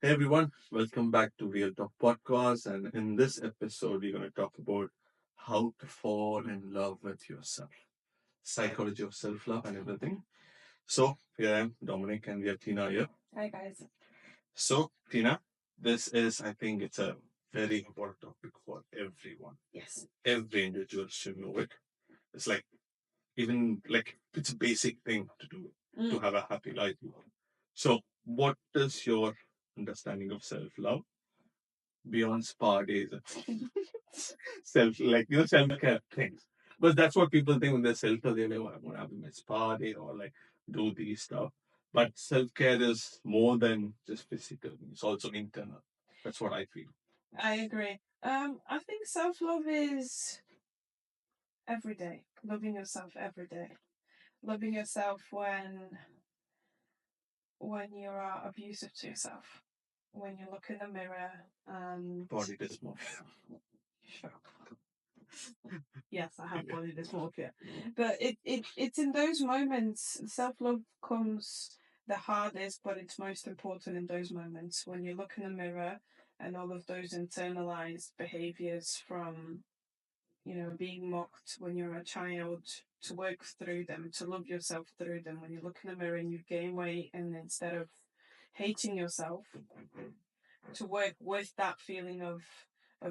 Hey everyone, welcome back to Real Talk Podcast. And in this episode, we're going to talk about how to fall in love with yourself, psychology of self love, and everything. So, here I am, Dominic, and we have Tina here. Hi guys. So, Tina, this is, I think, it's a very important topic for everyone. Yes. Every individual should know it. It's like, even like, it's a basic thing to do to have a happy life. So, what is your understanding of self love beyond spa days and self care things? But that's what people think when they're self care. They're like, "Oh, I want to have my spa day or like do these stuff." But self care is more than just physical; it's also internal. That's what I feel. I agree. I think self love is every day. Loving yourself every day. Loving yourself when you are abusive to yourself. When you look in the mirror and Body dysmorphia. Shut up. Yes, I have body dysmorphia. But it's in those moments self love comes the hardest, but it's most important in those moments when you look in the mirror and all of those internalized behaviors from being mocked when you're a child, to work through them, to love yourself through them. When you look in the mirror and you gain weight, and instead of hating yourself, to work with that feeling of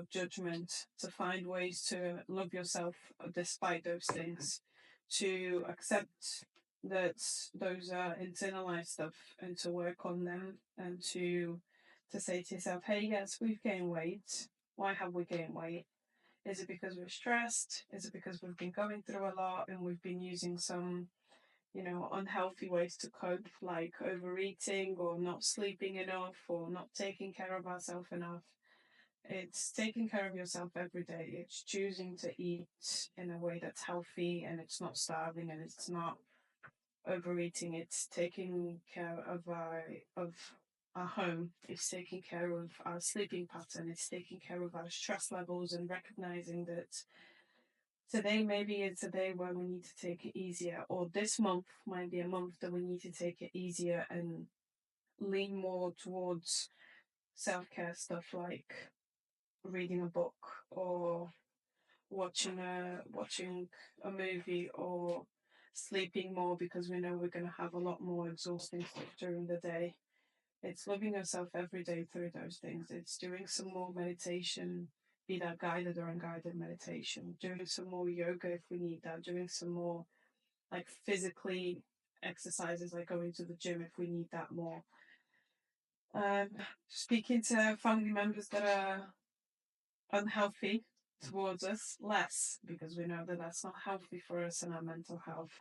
judgment, to find ways to love yourself despite those things, to accept that those are internalized stuff and to work on them, and to say to yourself, hey, yes, we've gained weight. Why have we gained weight? Is it because we're stressed? Is it because we've been going through a lot and we've been using some, unhealthy ways to cope, like overeating or not sleeping enough or not taking care of ourselves enough? It's taking care of yourself every day. It's choosing to eat in a way that's healthy and it's not starving and it's not overeating. It's taking care of our home. It's taking care of our sleeping pattern. It's taking care of our stress levels and recognizing that today maybe it's a day where we need to take it easier, or this month might be a month that we need to take it easier and lean more towards self care stuff like reading a book or watching a movie or sleeping more because we know we're going to have a lot more exhausting stuff during the day. It's loving yourself every day through those things. It's doing some more meditation, be that guided or unguided meditation, doing some more yoga if we need that, doing some more like physically exercises like going to the gym if we need that more. Um, Speaking to family members that are unhealthy towards us less because we know that that's not healthy for us and our mental health.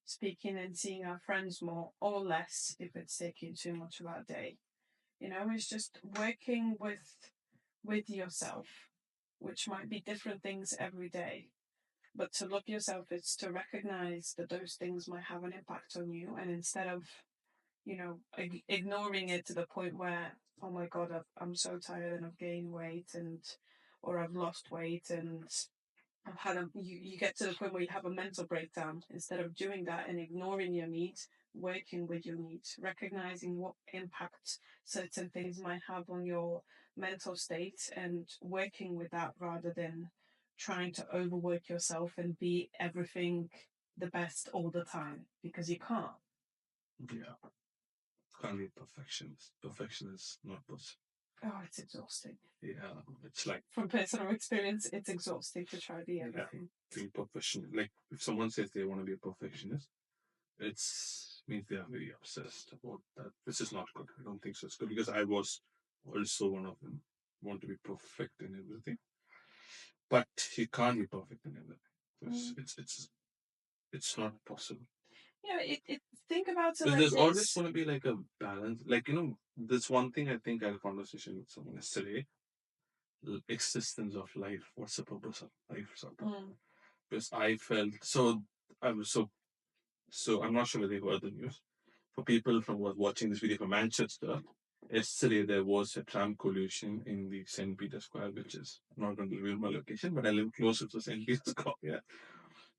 Speaking and seeing our friends more or less if it's taking too much of our day. It's just working with yourself, which might be different things every day. But to love yourself is to recognize that those things might have an impact on you, and instead of ignoring it to the point where, oh my god, I'm so tired and I've gained weight, and or I've lost weight and I've had you get to the point where you have a mental breakdown. Instead of doing that and ignoring your needs, working with your needs, recognizing what impact certain things might have on your mental state and working with that rather than trying to overwork yourself and be everything the best all the time because you can't. Yeah, can't be perfectionist. Perfection is not possible. Oh, it's exhausting. Yeah, it's like From personal experience, it's exhausting to try to be yeah, everything. being perfectionist. Like if someone says they want to be a perfectionist, it's means they are very obsessed about that. This is not good. I don't think so. It's good because I was also one of them. Want to be perfect in everything, but you can't be perfect in everything. It's not possible. Yeah, think about it Because like there's always this. going to be like a balance. Like there's one thing I think I had a conversation with someone yesterday. Existence of life. What's the purpose of life? Sort of. Because I felt so. I was so. I'm not sure whether you heard the news. For people from watching this video from Manchester, yesterday there was a tram collision in the St. Peter Square, which is I'm not going to reveal my location, but I live closer to St. Peter Square. Yeah.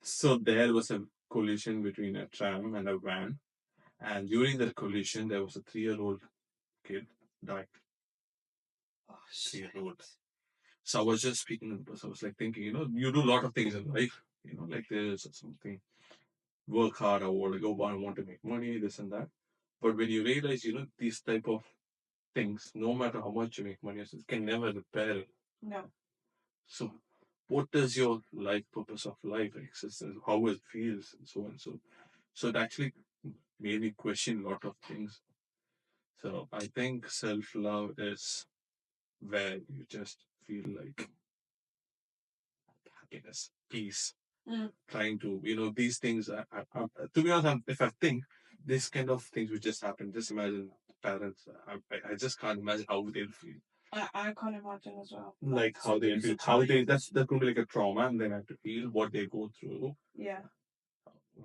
So there was a collision between a tram and a van, and during that collision, there was a 3-year-old kid died. Oh, Clear shit. road. So I was just speaking to the person. I was like thinking, you do a lot of things in life, like this or something. Work hard or like, oh, I want to make money, this and that. But when you realize, these type of things, no matter how much you make money, it can never repair it. No. So, what is your life purpose of life, existence, how it feels, and so on. So it actually made me question a lot of things. So I think self love is where you just feel like happiness, peace, trying to, these things. To be honest, if I think this kind of things would just happen, just imagine parents. I just can't imagine how they'll feel. I can't imagine as well. Like how they feel, how they that's going to be like a trauma, and they have to feel what they go through. Yeah.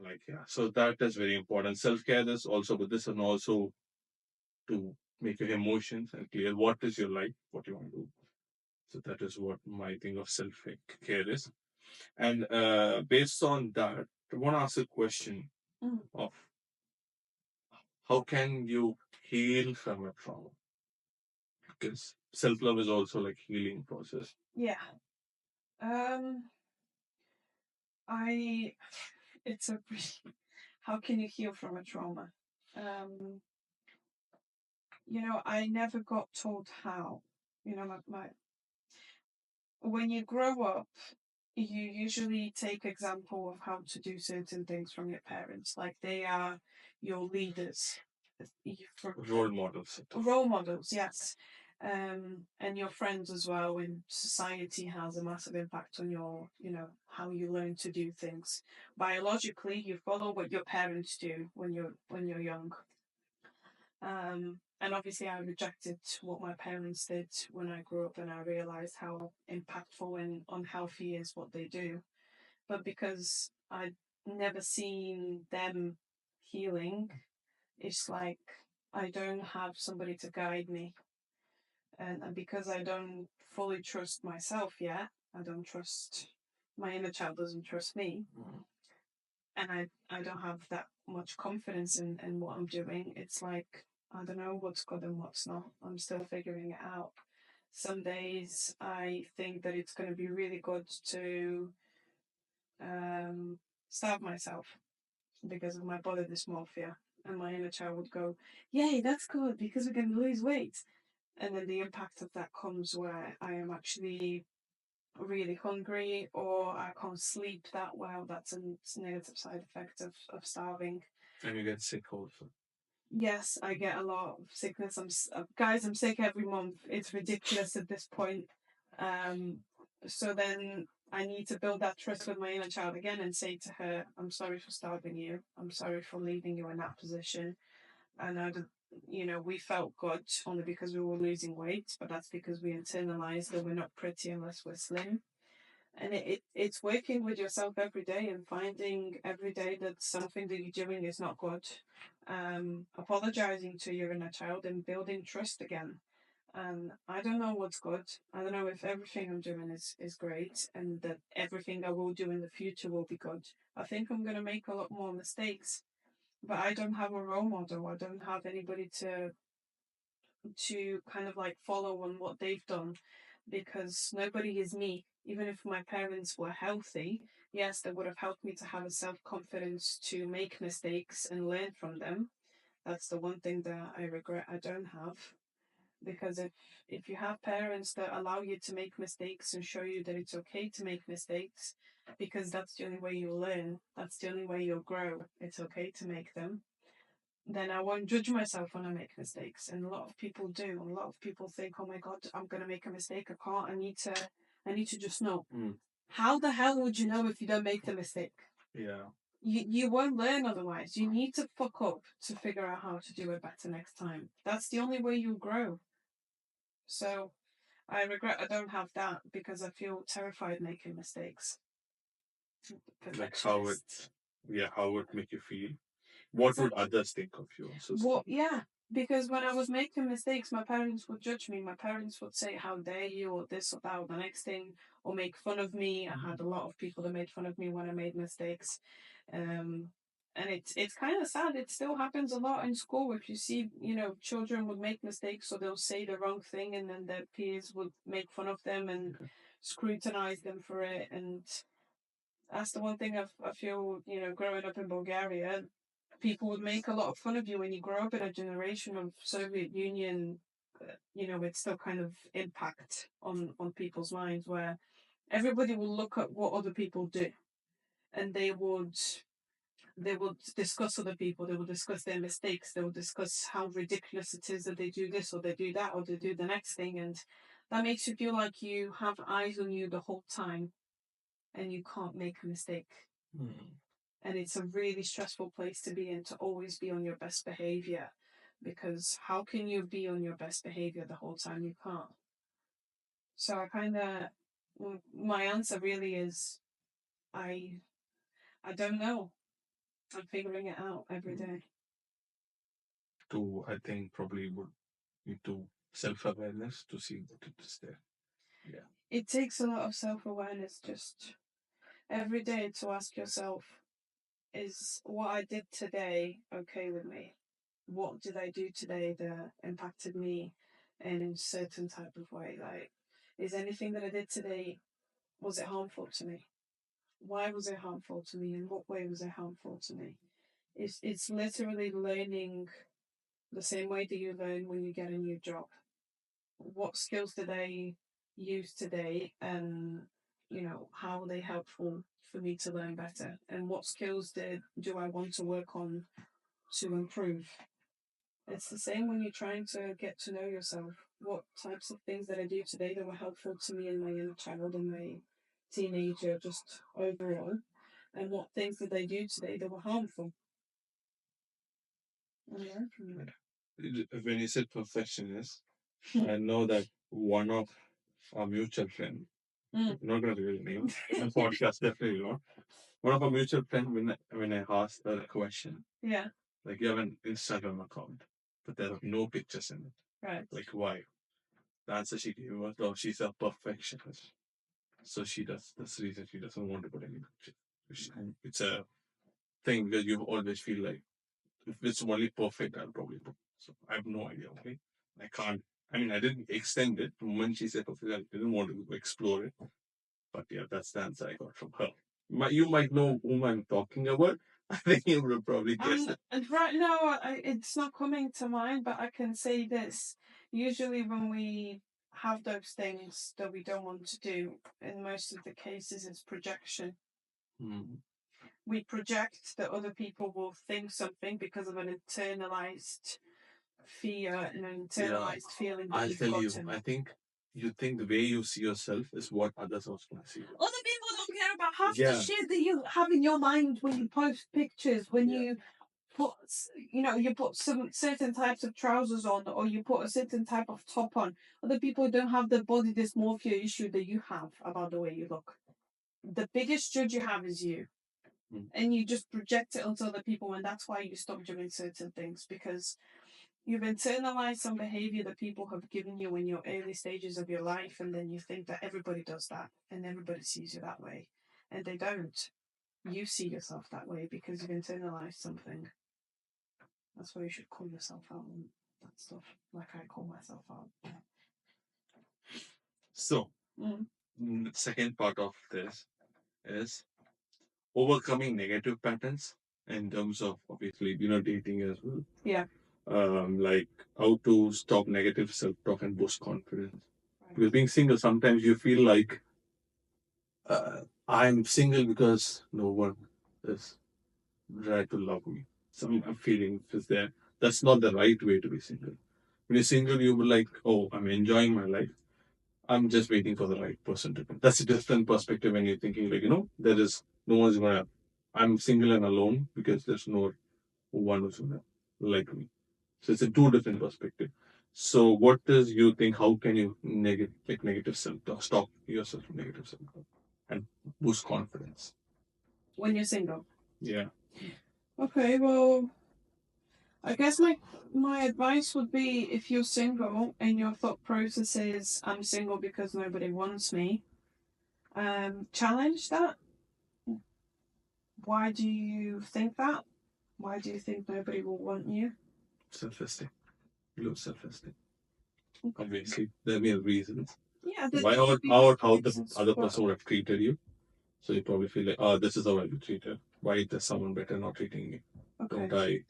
Like yeah, so that is very important. Self care is also with this, and also to make your emotions and clear what is your life, what you want to do. So that is what my thing of self care is. And based on that, I want to ask a question of how can you heal from a trauma? Because self love is also like healing process. Yeah. Um. It's a. How can you heal from a trauma? Um. I never got told how. When you grow up, you usually take example of how to do certain things from your parents, like they are your leaders. Role models. Role models, yes. And your friends as well. And society has a massive impact on how you learn to do things. Biologically, you follow what your parents do when you're young. And obviously, I rejected what my parents did when I grew up, and I realized how impactful and unhealthy is what they do. But because I'd never seen them healing, it's like I don't have somebody to guide me. And because I don't fully trust myself yet, I don't trust my inner child, doesn't trust me. And I don't have that much confidence in what I'm doing. It's like I don't know what's good and what's not. I'm still figuring it out. Some days I think that it's going to be really good to starve myself because of my body dysmorphia. And my inner child would go, yay, that's good because we're going to lose weight. And then the impact of that comes where I am actually really hungry or I can't sleep that well. That's a negative side effect of starving. And you get sick also. Yes, I get a lot of sickness. Guys, I'm sick every month. It's ridiculous at this point. Um, so then I need to build that trust with my inner child again and say to her, I'm sorry for starving you. I'm sorry for leaving you in that position. And we felt good only because we were losing weight, but that's because we internalized that we're not pretty unless we're slim. And it's working with yourself every day and finding every day that something that you're doing is not good. Apologizing to your inner child and building trust again. And I don't know what's good. I don't know if everything I'm doing is great and that everything I will do in the future will be good. I think I'm going to make a lot more mistakes, but I don't have a role model. I don't have anybody to kind of like follow on what they've done because nobody is me. Even if my parents were healthy, yes, they would have helped me to have a self confidence to make mistakes and learn from them. That's the one thing that I regret I don't have. Because if you have parents that allow you to make mistakes and show you that it's okay to make mistakes, because that's the only way you'll learn, that's the only way you'll grow. It's okay to make them, then I won't judge myself when I make mistakes. And a lot of people do. A lot of people think, oh my God, I'm going to make a mistake. I can't. I need to just know. How the hell would you know if you don't make the mistake? Yeah. You won't learn otherwise. You need to fuck up to figure out how to do it better next time. That's the only way you grow. So I regret I don't have that because I feel terrified making mistakes. Like how would make you feel? What would others think of you? Yeah, because when I was making mistakes, my parents would judge me. My parents would say, "How dare you?" or this or that, or the next thing, or make fun of me. I had a lot of people that made fun of me when I made mistakes, and And it's kind of sad. It still happens a lot in school. If you see, children would make mistakes, so they'll say the wrong thing, and then their peers would make fun of them and scrutinize them for it. And that's the one thing I feel, growing up in Bulgaria, people would make a lot of fun of you when you grow up in a generation of Soviet Union. It's still kind of impact on people's minds where everybody will look at what other people do, and they would discuss other people. They will discuss their mistakes. They will discuss how ridiculous it is that they do this or they do that or they do the next thing, and that makes you feel like you have eyes on you the whole time, and you can't make a mistake. And it's a really stressful place to be in, to always be on your best behavior, because how can you be on your best behavior the whole time? You can't. So my answer really is, I don't know. I'm figuring it out every day. I think probably would need to self-awareness to see that it is there. Yeah. It takes a lot of self-awareness just every day to ask yourself, is what I did today okay with me? What did I do today that impacted me in a certain type of way? Like, is anything that I did today, was it harmful to me? Why was it harmful to me? In what way was it harmful to me? It's literally learning the same way that you learn when you get a new job. What skills did I use today, and how were they helpful for me to learn better? And what skills do I want to work on to improve? It's the same when you're trying to get to know yourself. What types of things that I do today that were helpful to me in my young child and my teenager, just overall, and what things did I do today that were harmful? And learn from them. When you said perfectionist, I know that one of our mutual friend, not going to reveal name, in the podcast definitely not. One of our mutual friend, when I asked her a question, Yeah. like you have an Instagram account, but there are no pictures in it. Right. Like why? The answer she gave was, oh, she's a perfectionist. So that's the reason she doesn't want to put any pictures. It's a thing that you always feel like, if it's only perfect, I'll probably put. So I have no idea why. I can't. I mean, I didn't extend it. When she said perfect, I didn't want to explore it. But yeah, that's the answer I got from her. You might know whom I'm talking about. I think you would have probably guessed it. And right now, it's not coming to mind, but I can say this. Usually, when we have those things that we don't want to do, in most of the cases, it's projection. We project that other people will think something because of an internalized fear and an internalized feeling that I'll you've tell you, gotten. I think you think the way you see yourself is what others are going to see. Other people don't care about half the shit that you have in your mind when you post pictures, when you put, you put some certain types of trousers on, or you put a certain type of top on. Other people don't have the body dysmorphia issue that you have about the way you look. The biggest judge you have is you. And you just project it onto other people, and that's why you stop doing certain things, because you've internalized some behavior that people have given you in your early stages of your life, and then you think that everybody does that and everybody sees you that way, and they don't. You see yourself that way because you've internalized something. That's why you should call yourself out on that stuff, like I call myself out. So, the second part of this is overcoming negative patterns in terms of obviously, dating as well. Yeah. Like how to stop negative self-talk and boost confidence. Because being single, sometimes you feel like I'm single because no one is ready to love me. Some feeling is there. That's not the right way to be single. When you're single, you will like, oh, I'm enjoying my life. I'm just waiting for the right person to come. That's a different perspective when you're thinking like, there is no one's gonna. I'm single and alone because there's no one who's gonna like me. So it's a two different perspective. So what does you think? How can you negative self-talk, stop yourself from negative self-talk, and boost confidence when you're single? Yeah. Okay, well, I guess my advice would be, if you're single and your thought process is, I'm single because nobody wants me, challenge that. Why do you think that? Why do you think nobody will want you? Self-esteem. Low self-esteem. Obviously, there may be reasons. Yeah, Why or how the other person would have treated you. So you probably feel like, oh, this is how I'll be treated. Why is there someone better not treating me? Okay. Don't I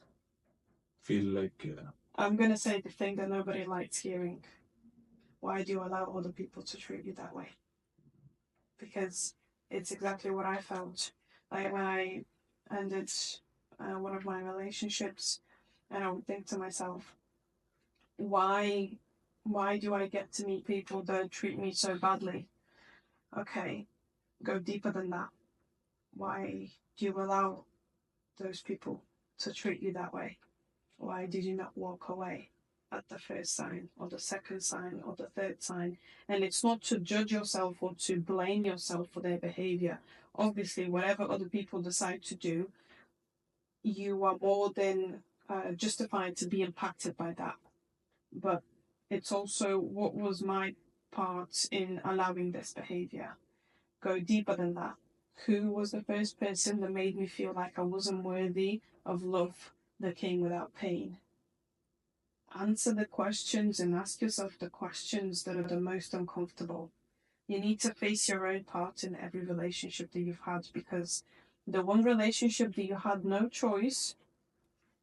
feel like... I'm going to say the thing that nobody likes hearing. Why do you allow other people to treat you that way? Because it's exactly what I felt. Like when I ended one of my relationships, and I would think to myself, why do I get to meet people that treat me so badly? Okay, go deeper than that. Why do you allow those people to treat you that way? Why did you not walk away at the first sign or the second sign or the third sign? And it's not to judge yourself or to blame yourself for their behavior. Obviously, whatever other people decide to do, you are more than justified to be impacted by that. But it's also what was my part in allowing this behavior. Go deeper than that. Who was the first person that made me feel like I wasn't worthy of love that came without pain? Answer the questions and ask yourself the questions that are the most uncomfortable. You need to face your own part in every relationship that you've had, because the one relationship that you had no choice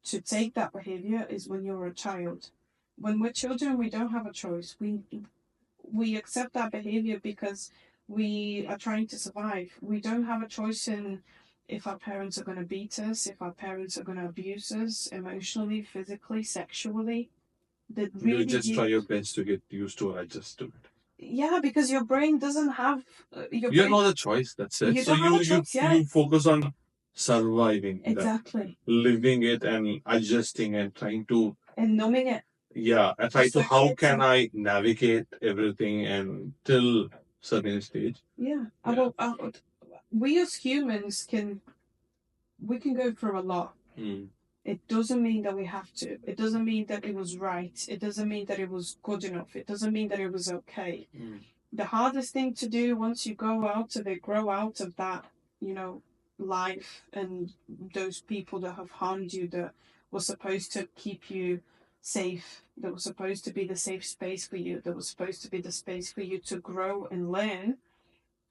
to take that behavior is when you were a child. When we're children, we don't have a choice. We accept that behavior because we are trying to survive. We don't have a choice in if our parents are going to beat us, if our parents are going to abuse us emotionally, physically, sexually. That really, you just try your best to get used to or adjust to it. Yeah, because your brain doesn't have you have no other choice. That's it. You So don't have a choice, yeah. you focus on surviving Exactly. that, living it and adjusting and trying to And numbing it. yeah, and try to how can I navigate everything and till certain stage. Yeah. Yeah. Well, we as humans we can go through a lot. It doesn't mean that we have to. It doesn't mean that it was right. It doesn't mean that it was good enough. It doesn't mean that it was okay. The hardest thing to do once you go out of it, grow out of that, life and those people that have harmed you, that were supposed to keep you safe, that was supposed to be the safe space for you, that was supposed to be the space for you to grow and learn,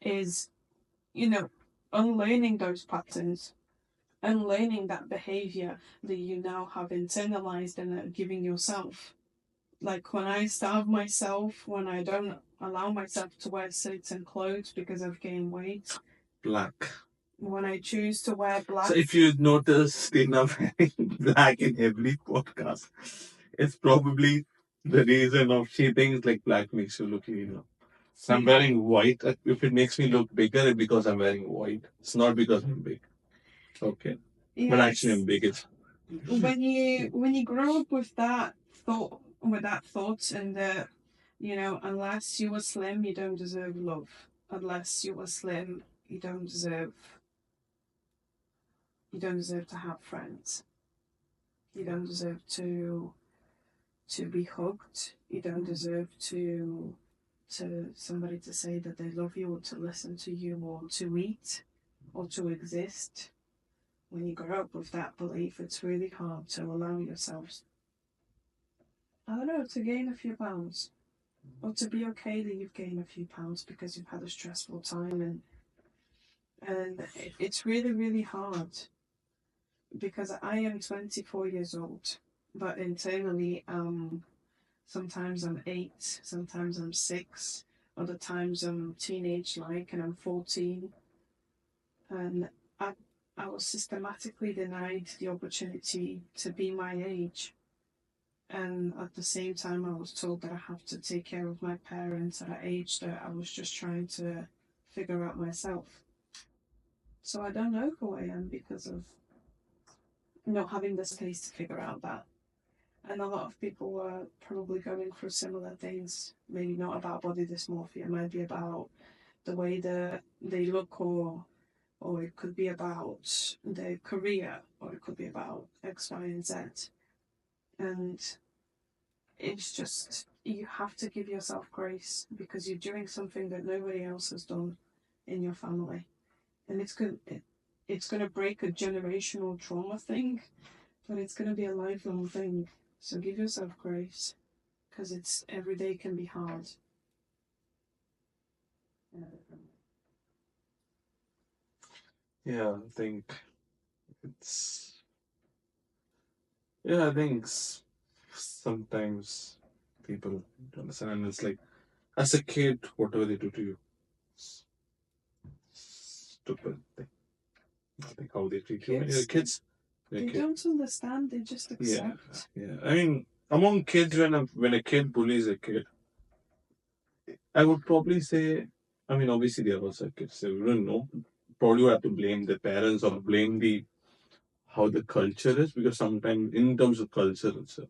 is, unlearning those patterns, unlearning that behavior that you now have internalized and are giving yourself. Like when I starve myself, when I don't allow myself to wear certain clothes because I've gained weight. Black. When I choose to wear black. So if you notice Tina wearing black in every podcast, it's probably the reason of she thinks like black makes you look leaner. So I'm wearing white. If it makes me look bigger, it's because I'm wearing white. It's not because I'm big. Okay. Yes. But actually I'm big. It's when you grow up with that thought, and unless you are slim, you don't deserve love. Unless you are slim, you don't deserve to have friends. You don't deserve to be hugged. You don't deserve to somebody to say that they love you, or to listen to you, or to eat, or to exist. When you grow up with that belief, it's really hard to allow yourselves, I don't know, to gain a few pounds, or to be okay that you've gained a few pounds because you've had a stressful time, and it's really, really hard, because I am 24 years old, but internally, sometimes I'm 8, sometimes I'm 6, other times I'm teenage-like and I'm 14, and I was systematically denied the opportunity to be my age. And at the same time, I was told that I have to take care of my parents at an age that I was just trying to figure out myself. So I don't know who I am because of not having the space to figure out that. And a lot of people are probably going through similar things. Maybe not about body dysmorphia, it might be about the way that they look, or it could be about their career, or it could be about X, Y, and Z. And it's just, you have to give yourself grace, because you're doing something that nobody else has done in your family. And it's good. it's going to break a generational trauma thing, but it's going to be a lifelong thing. So give yourself grace, because it's every day can be hard. Yeah, I think it's. Yeah, I think sometimes people don't understand, and it's like, as a kid, whatever they do to you, it's stupid. I think how they treat you when you're kids. They don't understand. They just accept. Yeah. I mean, among kids, when a kid bullies a kid, I would probably say, I mean, obviously there are also kids, so we don't know. Probably would have to blame the parents or blame the how the culture is, because sometimes in terms of culture itself,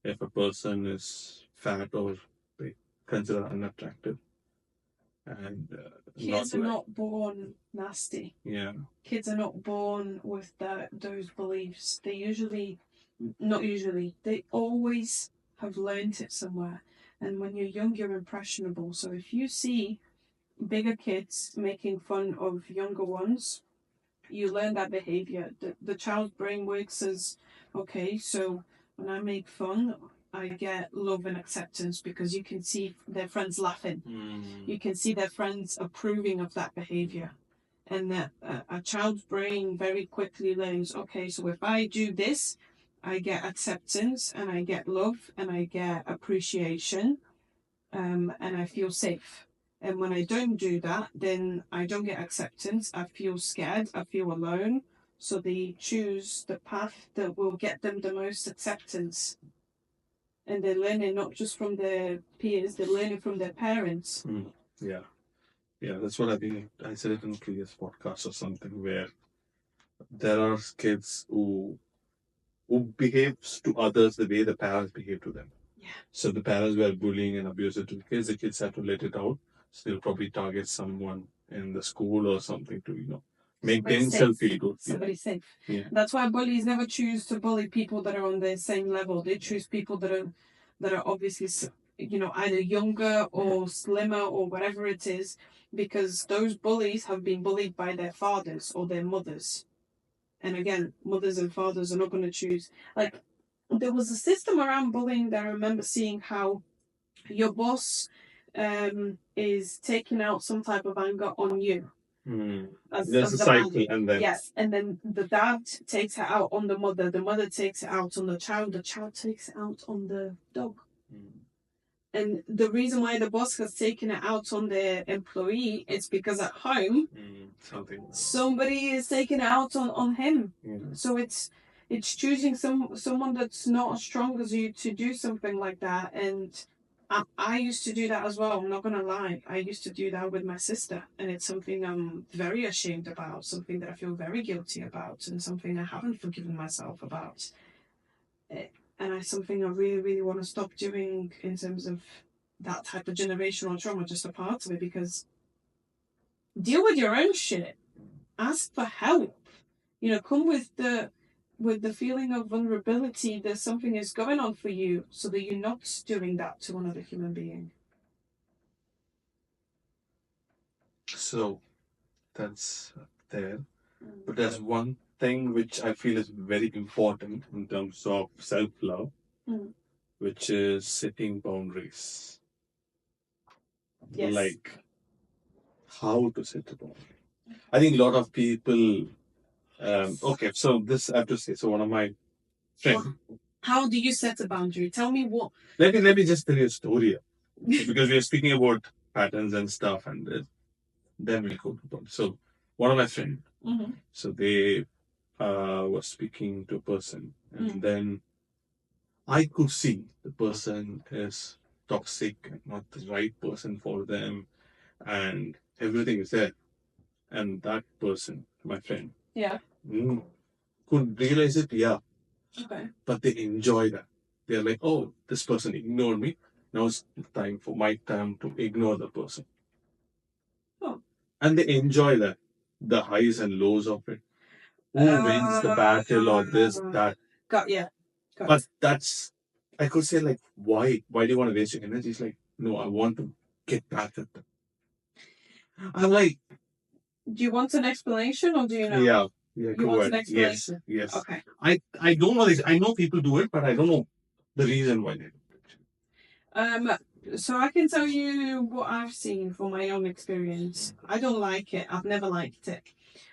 if a person is fat or they consider unattractive and kids are not born nasty. Yeah. Kids are not born with those beliefs. Not usually, they always have learned it somewhere. And when you're young, you're impressionable. So if you see bigger kids making fun of younger ones, you learn that behavior. The child's brain works as, okay, so when I make fun, I get love and acceptance, because you can see their friends laughing. You can see their friends approving of that behavior. And that a child's brain very quickly learns, okay, so if I do this, I get acceptance and I get love and I get appreciation, and I feel safe. And when I don't do that, then I don't get acceptance. I feel scared. I feel alone. So they choose the path that will get them the most acceptance. And they're learning not just from their peers, they're learning from their parents. Yeah. Yeah, that's what I think. I said it in a previous podcast or something, where there are kids who behaves to others the way the parents behave to them. Yeah. So the parents were bullying and abusive to the kids have to let it out. So they'll probably target someone in the school or something to, make themselves feel good. Somebody safe. Yeah. That's why bullies never choose to bully people that are on the same level. They choose people that are obviously, either younger or slimmer or whatever it is, because those bullies have been bullied by their fathers or their mothers. And again, mothers and fathers are not going to choose. Like, there was a system around bullying that I remember seeing how your boss is taking out some type of anger on you. There's a cycle, and then yes, and then the dad takes it out on the mother takes it out on the child takes it out on the dog. And the reason why the boss has taken it out on the employee is because at home somebody is taking it out on him. So it's choosing someone that's not as strong as you to do something like that. And I used to do that as well. I'm not gonna lie. I used to do that with my sister, and it's something I'm very ashamed about, something that I feel very guilty about, and something I haven't forgiven myself about. And it's something I really, really want to stop doing in terms of that type of generational trauma, just a part of it, because deal with your own shit. Ask for help. Come with the feeling of vulnerability that something is going on for you, so that you're not doing that to another human being. So that's there. But there's one thing which I feel is very important in terms of self-love, which is setting boundaries. Yes. Like how to set a boundary. I think a lot of people. Okay, so this I have to say. So one of my friends. How do you set a boundary? Tell me what. Let me just tell you a story, because we are speaking about patterns and stuff, and then we go to. So one of my friends. So they was speaking to a person, and then I could see the person is toxic and not the right person for them, and everything is there. And that person, my friend, Yeah. could realize it, yeah. Okay. But they enjoy that. They're like, oh, this person ignored me. Now it's time for my time to ignore the person. Oh. And they enjoy that, the highs and lows of it. Who wins the battle or this, that. But that's, I could say, like, why? Why do you want to waste your energy? It's like, no, I want to get back at them. I'm like, Do you want an explanation or do you know? Yeah, yeah, You go want ahead. an Yes, explanation? yes. Okay. I don't know this. I know people do it, but I don't know the reason why they do it. So I can tell you what I've seen from my own experience. I don't like it. I've never liked it,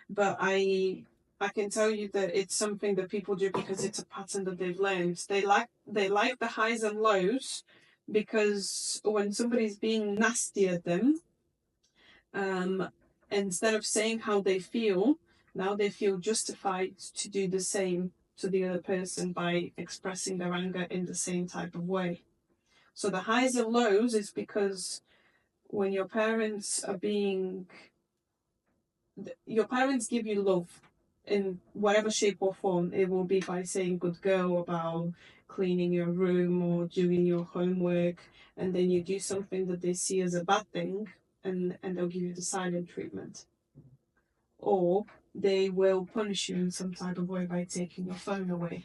but I can tell you that it's something that people do because it's a pattern that they've learned. They like the highs and lows because when somebody's being nasty at them, um, instead of saying how they feel, now they feel justified to do the same to the other person by expressing their anger in the same type of way. So the highs and lows is because when your parents give you love in whatever shape or form. It will be by saying good girl about cleaning your room or doing your homework, and then you do something that they see as a bad thing, and they'll give you the silent treatment. Or they will punish you in some type of way by taking your phone away.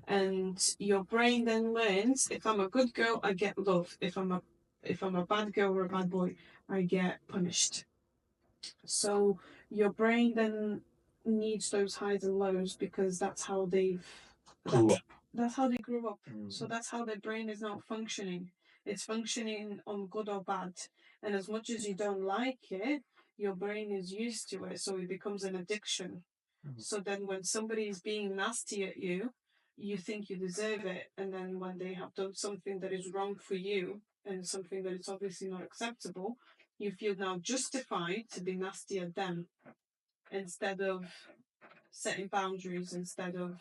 And your brain then learns, if I'm a good girl, I get love. If I'm a bad girl or a bad boy, I get punished. So your brain then needs those highs and lows because that's how Grew up. that's how they grew up. So that's how their brain is now functioning. It's functioning on good or bad. And as much as you don't like it, your brain is used to it, so it becomes an addiction. So then when somebody is being nasty at you, you think you deserve it. And then when they have done something that is wrong for you and something that is obviously not acceptable, you feel now justified to be nasty at them instead of setting boundaries, instead of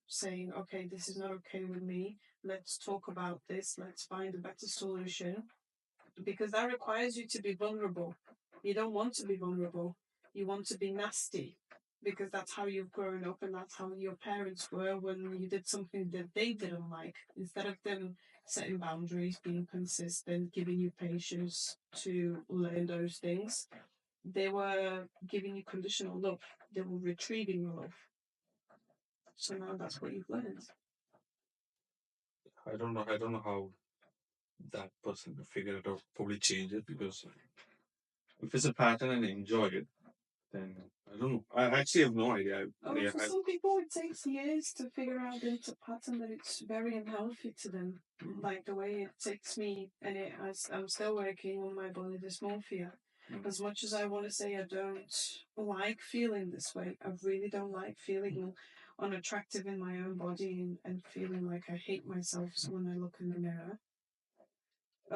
saying, okay, this is not okay with me. Let's talk about this. Let's find a better solution. Because that requires you to be vulnerable. You don't want to be vulnerable. You want to be nasty because that's how you've grown up and that's how your parents were when you did something that they didn't like. Instead of them setting boundaries, being consistent, giving you patience to learn those things, they were giving you conditional love. They were retrieving your love. So now that's what you've learned. I don't know. I don't know how that person will figure it out. Probably change it because if it's a pattern and enjoy it, then I don't know. I actually have no idea. For some people, it takes years to figure out that it's a pattern that it's very unhealthy to them. Like the way it takes me, and I'm still working on my body dysmorphia. As much as I want to say I don't like feeling this way, I really don't like feeling unattractive in my own body and feeling like I hate myself when I look in the mirror.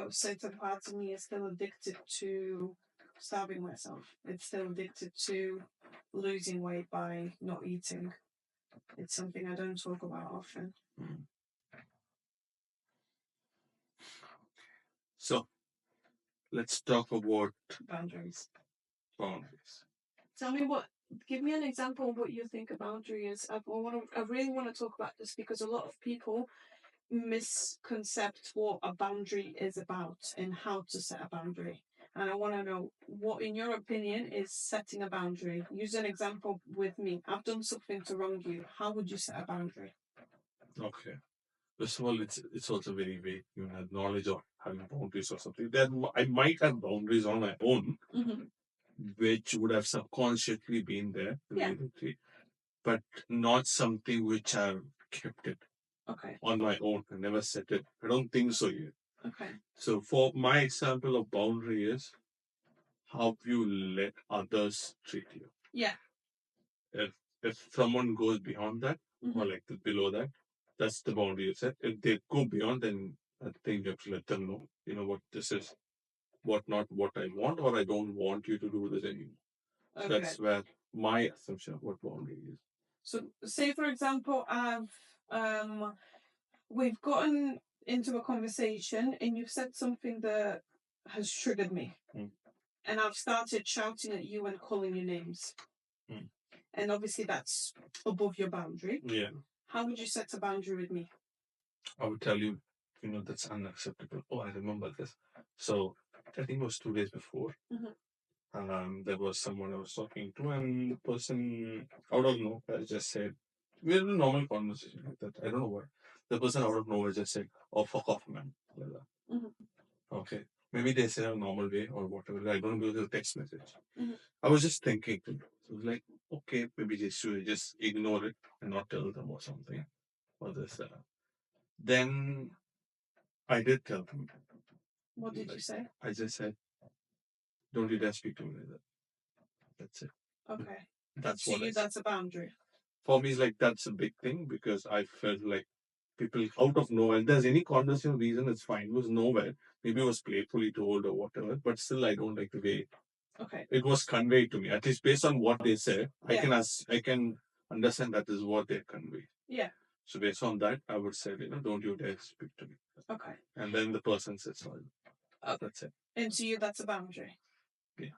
Certain parts of me is still addicted to starving myself. It's still addicted to losing weight by not eating. It's something I don't talk about often. So let's talk about Boundaries. boundaries. Tell me give me an example of what you think a boundary is. I really want to talk about this because a lot of people misconcept what a boundary is about and how to set a boundary. And I want to know what, in your opinion, is setting a boundary. Use an example with me. I've done something to wrong you. How would you set a boundary? Okay. First of all, it's also very vague. You have knowledge of having boundaries or something. Then I might have boundaries on my own, which would have subconsciously been there immediately, but not something which I've kept it on my own. I never set it. I don't think so yet. Okay. So for my example of boundary is how you let others treat you. Yeah. If someone goes beyond that or like below that, that's the boundary you set. If they go beyond, then I think you have to let them know, you know what this is, what not what I want, or I don't want you to do this anymore. So that's where my assumption of what boundary is. So, say for example, we've gotten into a conversation and you've said something that has triggered me, and I've started shouting at you and calling you names, and obviously that's above your boundary. Yeah. How would you set a boundary with me? I would tell you, that's unacceptable. Oh, I remember this. So I think it was 2 days before. There was someone I was talking to, and the person out of nowhere just said, we had a normal conversation like that. I don't know why. The person out of nowhere just said, "Oh, fuck off, man." Like that. Okay. maybe they say a normal way or whatever. I don't know because it's a text message. I was just thinking, so it was like, okay, maybe they should just ignore it and not tell them or something. Or this, then I did tell them. What did you say? I just said, don't you dare speak to me like that. That's it. Okay. That's To what I you, said. that's a boundary. For me, it's like that's a big thing because I felt like people out of nowhere. If there's any conversation reason, it's fine. It was nowhere. Maybe it was playfully told or whatever, but still, I don't like the way Okay. it was conveyed to me. At least based on what they said, Yeah. I can understand that is what they convey. Yeah. So based on that, I would say, don't you dare speak to me. Okay. And then the person says sorry. Okay. That's it. And to you, that's a boundary. Yeah.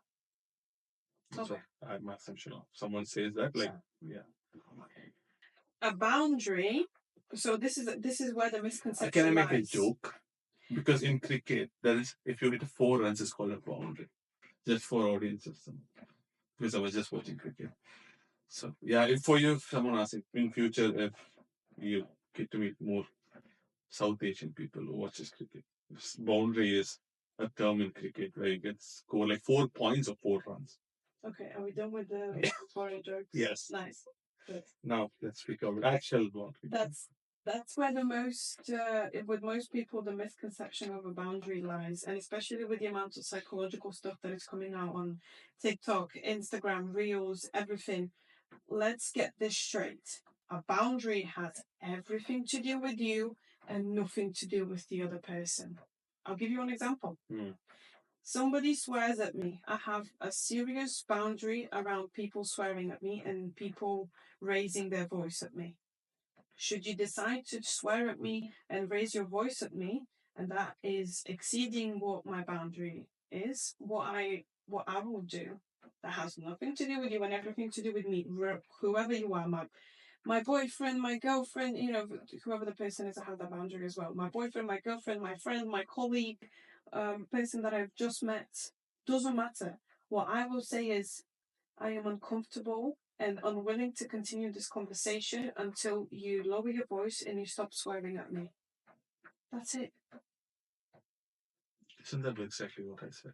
Okay. So I'm assumption of someone says that, like, yeah. A boundary. So this is where the misconception Can I make a lies. joke? Because in cricket, there is if you hit 4 runs, it's called a boundary. Just for audiences. Because I was just watching cricket. So yeah, for you, if someone asks in future if you get to meet more South Asian people who watches cricket, boundary is a term in cricket where you can score like 4 points or 4 runs. Okay, are we done with the foreign jokes? Yes. Nice. Good. Now let's speak about actual boundary. That's where the most with most people the misconception of a boundary lies, and especially with the amount of psychological stuff that is coming out on TikTok, Instagram, Reels, everything. Let's get this straight. A boundary has everything to do with you and nothing to do with the other person. I'll give you an example. Somebody swears at me. I have a serious boundary around people swearing at me and people raising their voice at me. Should you decide to swear at me and raise your voice at me, and that is exceeding what my boundary is, what I will do, that has nothing to do with you and everything to do with me, whoever you are, my boyfriend, my girlfriend, whoever the person is, I have that boundary as well. My boyfriend, my girlfriend, my friend, my colleague, person that I've just met, doesn't matter. What I will say is, I am uncomfortable and unwilling to continue this conversation until you lower your voice and you stop swearing at me. That's it. Isn't that exactly what I said?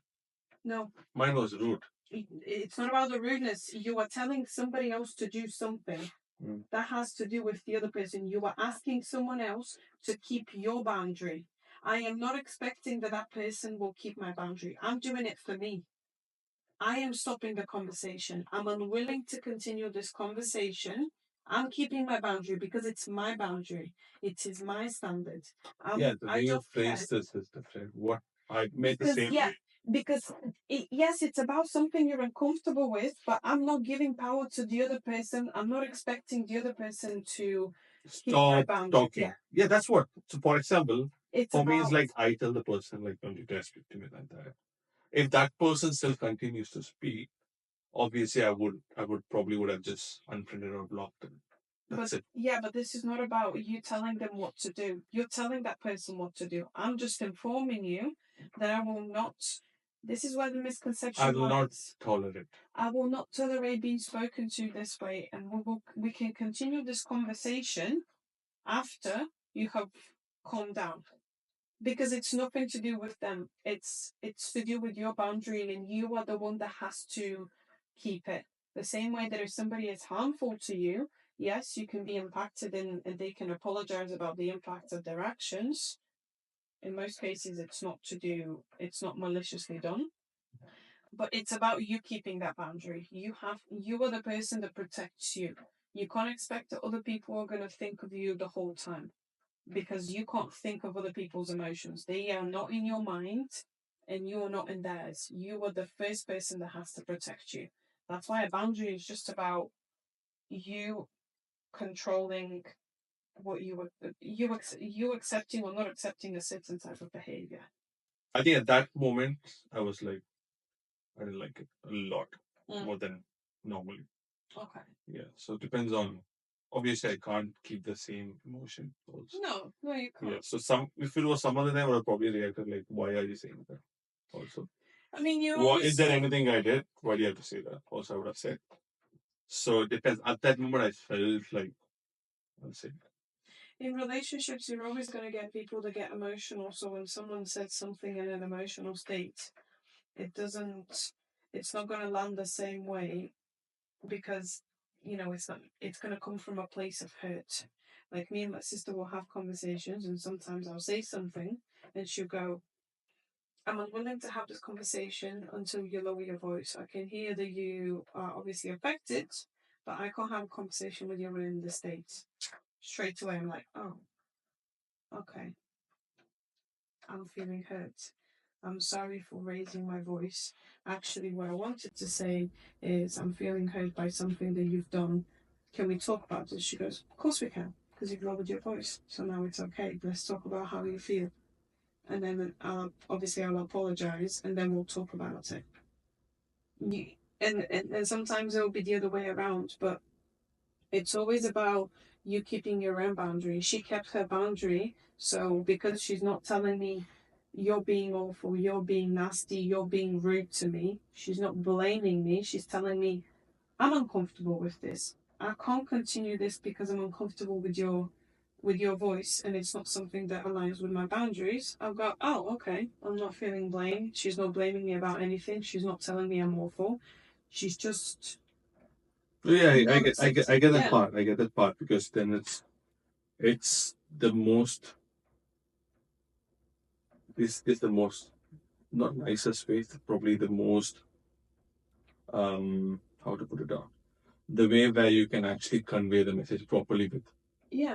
No. Mine was rude. It's not about the rudeness. You are telling somebody else to do something that has to do with the other person. You are asking someone else to keep your boundary. I am not expecting that person will keep my boundary. I'm doing it for me. I am stopping the conversation. I'm unwilling to continue this conversation. I'm keeping my boundary because it's my boundary. It is my standard. The way you phrase this is different. What I made the same. Yeah, because yes, it's about something you're uncomfortable with, but I'm not giving power to the other person. I'm not expecting the other person to keep my boundary. Talking. Yeah, that's what. So, for example, for me, it's like I tell the person, like, don't you dare speak to me like that. If that person still continues to speak, obviously, I would probably would have just unfriended or blocked them. That's it. Yeah, but this is not about you telling them what to do. You're telling that person what to do. I'm just informing you that I will not. This is where the misconception I will not lies. tolerate. I will not tolerate being spoken to this way, and we can continue this conversation after you have calmed down, because it's nothing to do with them. It's to do with your boundary, and you are the one that has to keep it. The same way that if somebody is harmful to you, yes, you can be impacted and they can apologize about the impact of their actions. In most cases, it's not maliciously done, but it's about you keeping that boundary. You are the person that protects you. You can't expect that other people are going to think of you the whole time, because you can't think of other people's emotions. They are not in your mind and you are not in theirs. You are the first person that has to protect you. That's why a boundary is just about you controlling what you accepting or not accepting a certain type of behavior. I think at that moment I was like, I didn't like it a lot more than normally. Okay. Yeah. So it depends on. Obviously, I can't keep the same emotion. Also. No, you can't. Yeah. So if it was some other time, I would have probably reacted like, "Why are you saying that?" Also. I mean, Is there anything I did? Why do you have to say that? Also, I would have said. So it depends. At that moment, I felt like, I'll say. In relationships, you're always going to get people that get emotional. So when someone says something in an emotional state, it's not going to land the same way, because it's going to come from a place of hurt. Like, me and my sister will have conversations, and sometimes I'll say something and she'll go, I'm unwilling to have this conversation until you lower your voice. I can hear that you are obviously affected, but I can't have a conversation with you in the state. Straight away, I'm like, oh, okay, I'm feeling hurt. I'm sorry for raising my voice. Actually, what I wanted to say is, I'm feeling hurt by something that you've done. Can we talk about this? She goes, of course we can, because you've lowered your voice. So now it's okay. Let's talk about how you feel. And then obviously I'll apologize, and then we'll talk about it. And sometimes it'll be the other way around, but it's always about you keeping your own boundary. She kept her boundary, so because she's not telling me you're being awful, you're being nasty, you're being rude to me, she's not blaming me. She's telling me, I'm uncomfortable with this. I can't continue this because I'm uncomfortable with your voice, and it's not something that aligns with my boundaries. I'll go, oh, okay, I'm not feeling blamed. She's not blaming me about anything. She's not telling me I'm awful. She's just Yeah, I get that yeah. part. I get that part, because then it's the most, this is the most, not nicest way, probably the most, how to put it down, the way where you can actually convey the message properly with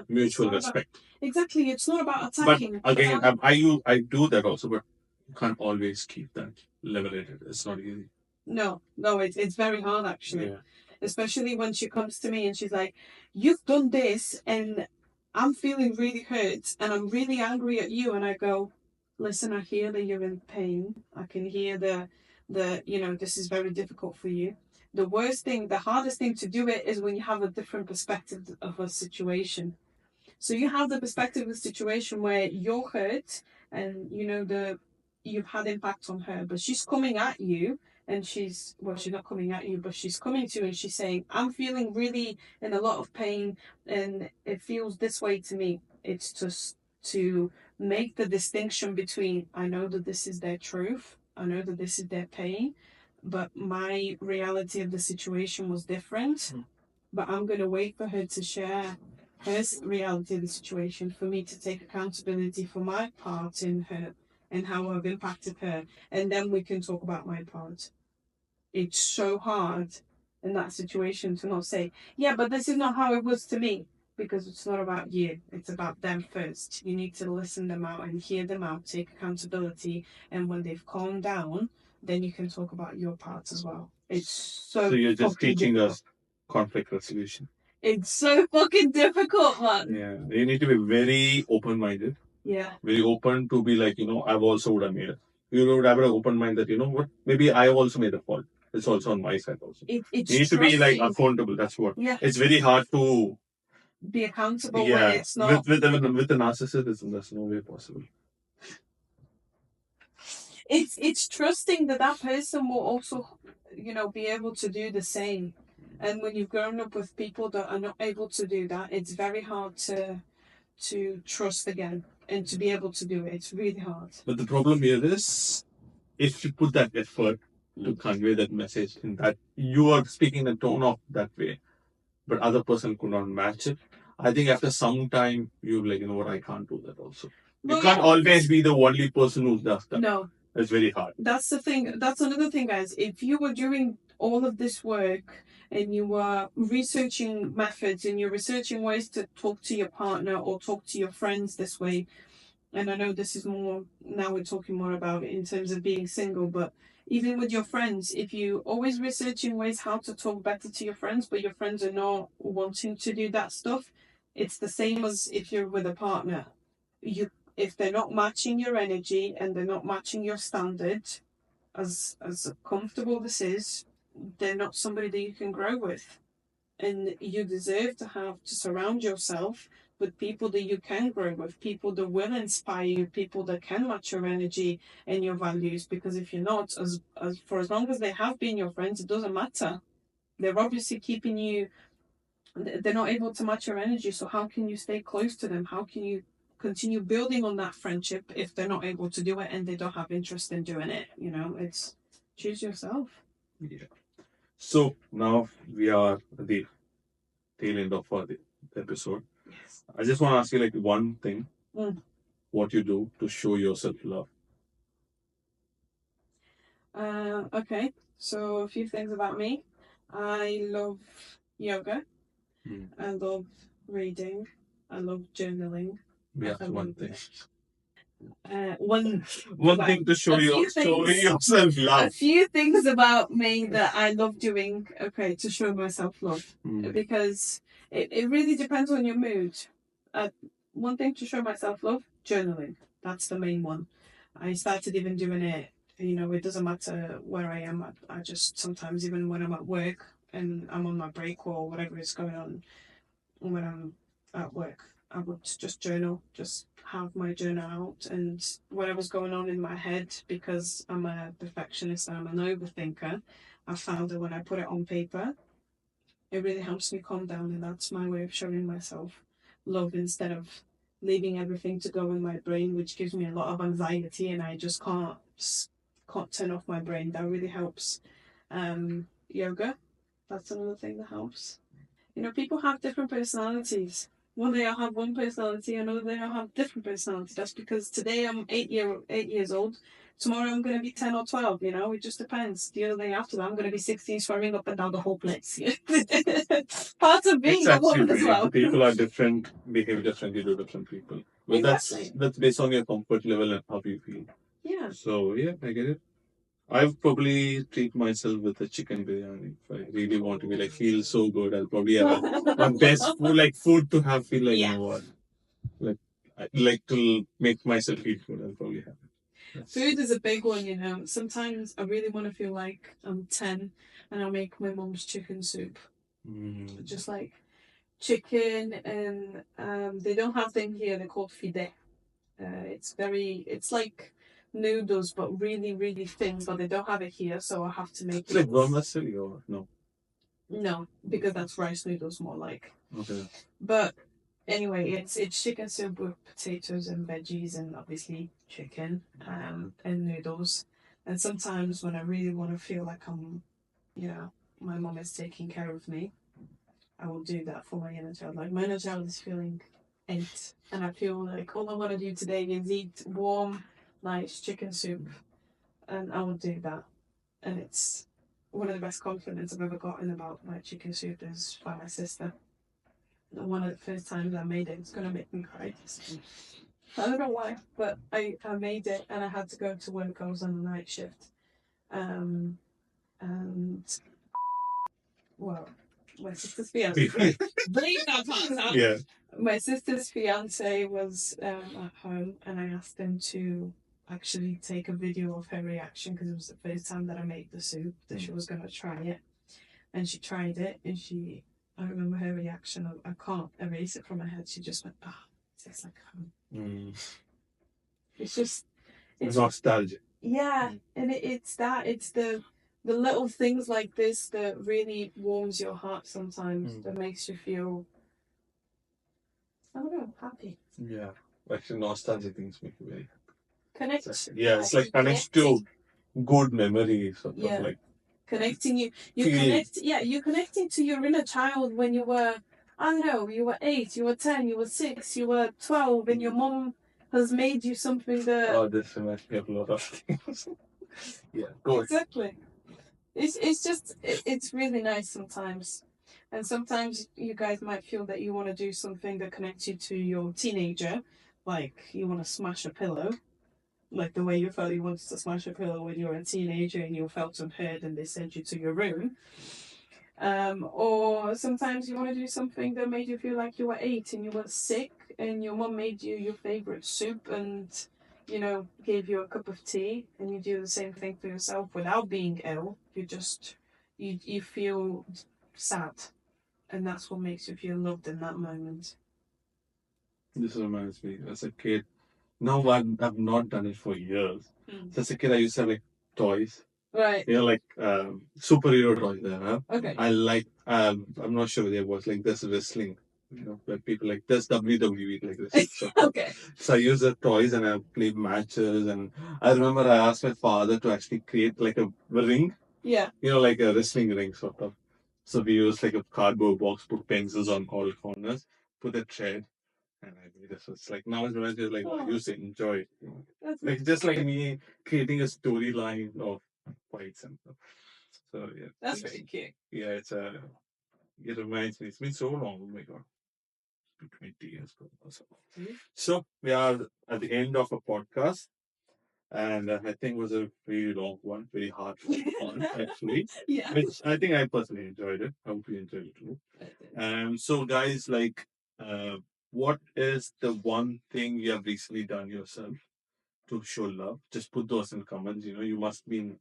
mutual respect. Exactly, it's not about attacking. But again, I do that also, but you can't always keep that level-headed. It's not easy. No, it's very hard, actually. Yeah. Especially when she comes to me and she's like, you've done this and I'm feeling really hurt and I'm really angry at you. And I go, listen, I hear that you're in pain. I can hear this is very difficult for you. The hardest thing to do it is when you have a different perspective of a situation. So you have the perspective of the situation where you're hurt, and you've had impact on her, but she's coming at you, and she's not coming at you, but she's coming to you and she's saying, I'm feeling really in a lot of pain and it feels this way to me. It's just to make the distinction between, I know that this is their truth, I know that this is their pain, but my reality of the situation was different. But I'm going to wait for her to share her reality of the situation, for me to take accountability for my part in her and how I've impacted her, and then we can talk about my part. It's so hard in that situation to not say, yeah, but this is not how it was to me, because it's not about you, it's about them first. You need to listen them out and hear them out, take accountability, and when they've calmed down, then you can talk about your part as well. It's so you're just teaching difficult. us conflict resolution. It's so fucking difficult, man. Yeah, you need to be very open-minded. Yeah. Very open to be like, I've also would have made it. You would have an open mind that, what, maybe I also made a fault. It's also on my side also. It's You need to be like trusting. accountable. That's what. Yeah. It's very hard to Be accountable when it's not. with the narcissism, that's no way possible. It's trusting that person will also, be able to do the same. And when you've grown up with people that are not able to do that, it's very hard to trust again and to be able to do it. It's really hard. But the problem here is, if you put that effort to convey that message in that you are speaking the tone of that way, but other person could not match it, I think after some time you're like, what, I can't do that also. You can't always be the only person who does that. No. It's very hard. That's the thing. That's another thing, guys. If you were doing all of this work and you were researching methods and you're researching ways to talk to your partner or talk to your friends this way, and I know this is more, now we're talking more about it in terms of being single, but even with your friends, if you always researching ways how to talk better to your friends, but your friends are not wanting to do that stuff, it's the same as if you're with a partner. If they're not matching your energy and they're not matching your standard, as comfortable this is, they're not somebody that you can grow with. And you deserve to surround yourself with people that you can grow with, people that will inspire you, people that can match your energy and your values. Because if you're not, for as long as they have been your friends, it doesn't matter. They're obviously keeping you they're not able to match your energy. So how can you stay close to them? How can you continue building on that friendship if they're not able to do it and they don't have interest in doing it? You know, it's choose yourself. Yeah. So now we are at the tail end of the episode. Yes. I just want to ask you like one thing. Mm. What you do to show yourself love? Okay, so a few things about me. I love yoga. I love reading. I love journaling. Yeah, one thing. One Well, thing to show a few you show things. yourself A love. few things about me that I love doing, okay, to show myself love. Because it really depends on your mood. Uh, one thing to show myself love, journaling. That's the main one. I started even doing it, you know, it doesn't matter where I am. I just sometimes, even when I'm at work and I'm on my break or whatever is going on, when I'm at work, I would just journal, just have my journal out and whatever's going on in my head, because I'm a perfectionist and I'm an overthinker. I found that when I put it on paper, it really helps me calm down, and that's my way of showing myself love instead of leaving everything to go in my brain, which gives me a lot of anxiety and I just can't turn off my brain. That really helps. Yoga, that's another thing that helps. You know, people have different personalities. One day I'll have one personality, another day I'll have different personality. That's because today I'm 8 years old. Tomorrow I'm gonna be 10 or 12. You know, it just depends. The other day after that I'm gonna be 16, swearing up and down the whole place. Part of being a woman as well. People are different, behave differently to different people. But Exactly. that's based on your comfort level and how you feel. Yeah. So yeah, I get it. I would probably treat myself with a chicken biryani. If I really want to be like feel so good, I'll probably have my best food, like food to have feel like, you know what, like I like to make myself feel good. I'll probably have it. Food is a big one, you know. Sometimes I really want to feel like I'm 10 and I'll make my mom's chicken soup. Just like chicken, and they don't have them here, they're called fide. It's like noodles, but really, really thin, but they don't have it here, so I have to make It's like vermicelli or no? No, because that's rice noodles more like. Okay. But anyway, it's chicken soup with potatoes and veggies and obviously chicken, and noodles. And sometimes when I really want to feel like you know, my mom is taking care of me, I will do that for my inner child. Like my inner child is feeling 8, and I feel like all I want to do today is eat warm, nice chicken soup, and I will do that. And it's one of the best compliments I've ever gotten about my chicken soup is by my sister. One of the first times I made it, it's gonna make me cry. I don't know why, but I made it and I had to go to work. I was on a night shift, and well, my sister's fiance. Believe that part, huh? Yeah. My sister's fiance was at home, and I asked him to actually take a video of her reaction because it was the first time that I made the soup. That she was gonna try it, and she tried it, and I remember her reaction. I can't erase it from my head. She just went, "Ah, it tastes like home." It's just, it's nostalgia. Yeah, and it's the little things like this that really warms your heart sometimes. That makes you feel, I don't know, happy. Yeah. Actually, nostalgic things make you very Connect. yeah, it's like connects to good memories, sort of like Connecting you connect, yeah, you're connecting to your inner child when you were, I don't know, you were 8, you were 10, you were 6, you were 12, and your mom has made you something that. Oh, this reminds me of a lot of things. Yeah, go ahead. Exactly. It's just it's really nice sometimes, and sometimes you guys might feel that you want to do something that connects you to your teenager, like you want to smash a pillow, like the way you felt you wanted to smash a pillow when you were a teenager and you felt unheard and they sent you to your room. Or sometimes you want to do something that made you feel like you were 8 and you were sick and your mom made you your favorite soup and, you know, gave you a cup of tea, and you do the same thing for yourself without being ill. You feel sad, and that's what makes you feel loved in that moment. This reminds me, as a kid, now I've not done it for years. So as a kid, I used to have like toys, Right. Like superhero toys there, huh? Okay. I like, I'm not sure there was like this wrestling, where people like this WWE like this. So, Okay. so I use the toys and I play matches. And I remember I asked my father to actually create like a ring, Yeah. like a wrestling ring sort of. So we used like a cardboard box, put pencils on all corners, put a thread, and I made it. So it's like now it's just like I used to enjoy it. That's Like just like me creating a storyline of fights and stuff. So yeah, That's very cute. yeah, it reminds me. It's been so long. Oh my god, it's been 20 years ago. Also. So we are at the end of a podcast, and I think it was a very long one, very hard one actually. Yeah. Which I think I personally enjoyed it. I hope you enjoyed it too. So guys, like, what is the one thing you have recently done yourself to show love? Just put those in comments. You must be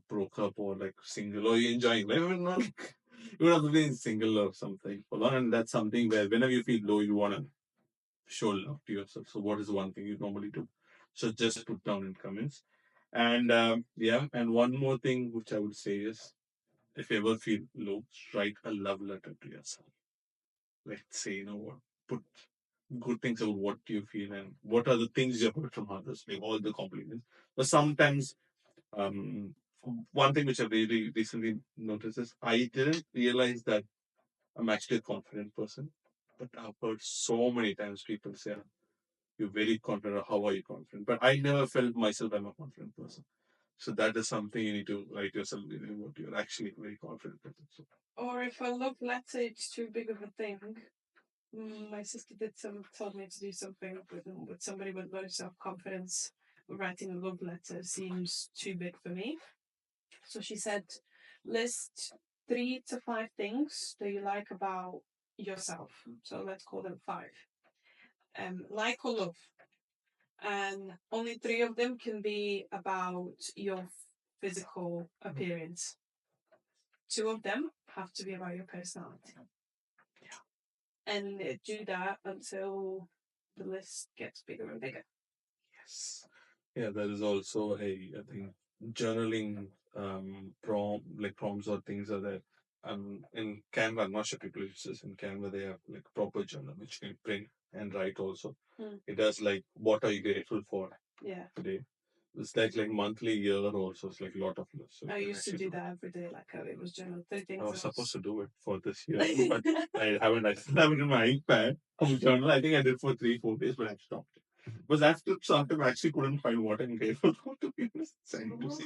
broke up or like single or you're enjoying life. Not like you would have been single or something for long, and that's something where whenever you feel low, you want to show love to yourself. So, what is one thing you normally do? So, just put down in comments. And yeah, and one more thing which I would say is, if you ever feel low, write a love letter to yourself. Let's say, what, put good things about what you feel and what are the things you have heard from others, like all the compliments. But sometimes, um, one thing which I really recently noticed is I didn't realize that I'm actually a confident person, but I've heard so many times people say, "You're very confident," or "How are you confident?" But I never felt myself I'm a confident person. So that is something you need to write yourself what you're actually a very confident person. So, Or if a love letter is too big of a thing. My sister told me to do something with somebody with low self confidence. Writing a love letter seems too big for me. So she said, list 3 to 5 things that you like about yourself. So let's call them 5. Like or love. And only 3 of them can be about your physical appearance. 2 of them have to be about your personality. And do that until the list gets bigger and bigger. yes. Yeah, there is also I think, journaling prompts or things are there. In Canva, I'm not sure people use this. In Canva, they have like proper journal which you can print and write also. It does like, what are you grateful for today? It's like monthly, year also. It's like a lot of lists. So I you can used to actually do that every day, like it was journal 3 things. I was supposed to do it for this year, but I haven't. I still have it in my iPad from journal. I think I did for 3, 4 days, but I stopped. Because after some time, I actually couldn't find what I'm grateful for, to be honest.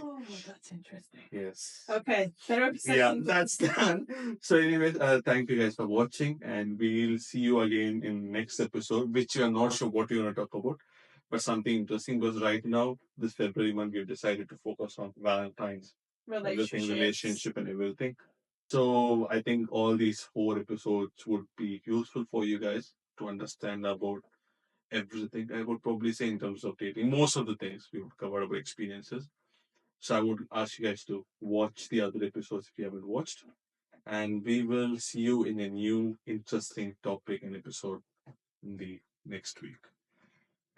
Oh, that's interesting. Yes. Okay, therapy Yeah, session. that's done. So, anyways, thank you guys for watching, and we'll see you again in next episode, which we are not sure what we're going to talk about, but something interesting. Because right now, this February month, we've decided to focus on Valentine's, everything, relationship, and everything. So, I think all these 4 episodes would be useful for you guys to understand about everything. I would probably say in terms of dating, most of the things we would cover our experiences. So I would ask you guys to watch the other episodes if you haven't watched. And we will see you in a new interesting topic and episode in the next week.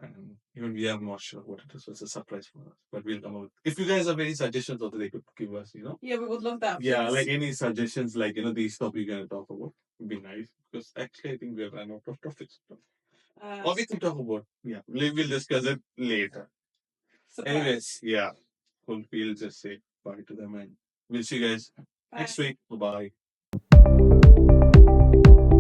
And even we are not sure what it is. So it's a surprise for us. But we'll come up with, if you guys have any suggestions also they could give us, Yeah, we would love that. Yeah, like any suggestions, like these topics you're gonna talk about would be nice. Because actually I think we have run out of topics. Or we can talk about, yeah, we'll discuss it later. Surprise. Anyways, yeah, we'll just say bye to them and we'll see you guys next week. Bye bye.